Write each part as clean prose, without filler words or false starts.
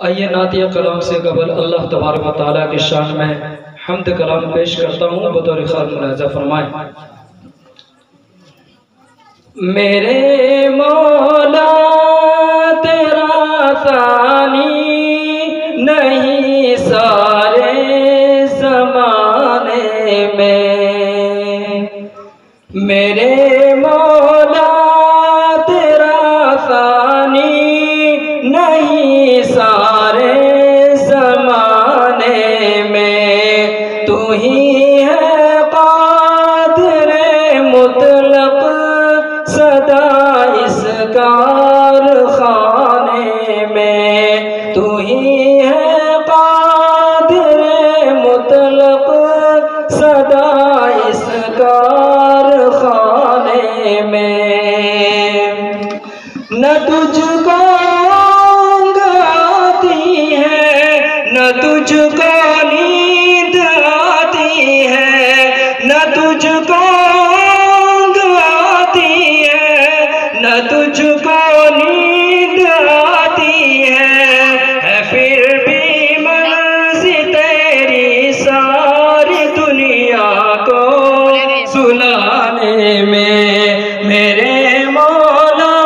आइए नातिया कलाम से कबल अल्लाह तबारक व तआला की शान में हम्द कलाम पेश करता हूँ। बतौर खास मुलाज़ा फरमाए। मेरे मौला तेरा सानी नहीं सारे ज़माने में, मेरे मौला तेरा सानी नहीं सारे ज़माने में। तू ही है कादिर मुतलक सदा इस कारखाने में। तू ही है कादिर मुतलक सदा इस कारखाने में। न तुझको आती है न तुझको नींद आती है, न तुझको आती है न तुझको नींद आती है फिर भी मर्ज़ी तेरी सारी दुनिया को सुलाने में। मेरे मौला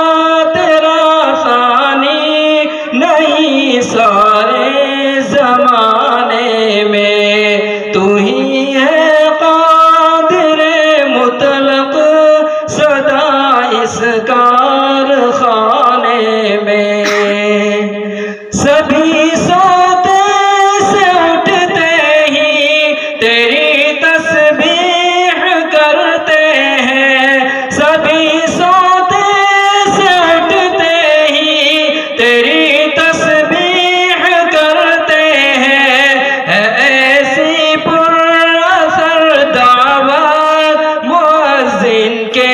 तेरा सानी नहीं सारे ज़माने में। तू ही है कादिर मुतलक सदा इस कारखाने में। सभी सोते से उठते ही तेरी तस्बीह करते हैं। सभी सोते से उठते ही तेरी तस्बीह करते हैं। ऐसी पुरअसर दावत मुअज्जिन के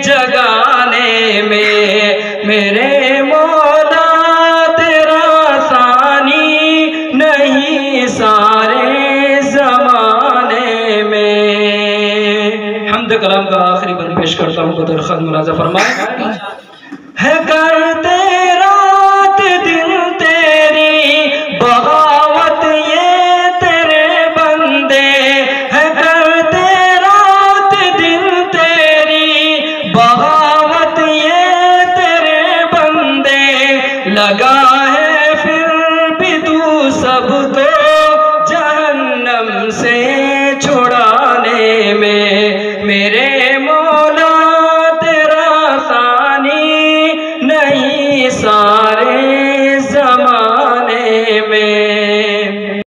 जगाने में। मेरे मौला तेरा सानी नहीं सारे ज़माने में। हम्द कलाम का आखिरी बंद पेश करता हूँ। बतौर खास मुलाज़ा फरमाए। है करते रात दिन तेरी बगावत ये तेरे बंदे। है करते रात दिन तेरी बगावत ये तेरे बंदे। लगा है फिर भी तू सबको जहन्नम से छुड़ाने में। मेरे मौला तेरा सानी नहीं सारे ज़माने में।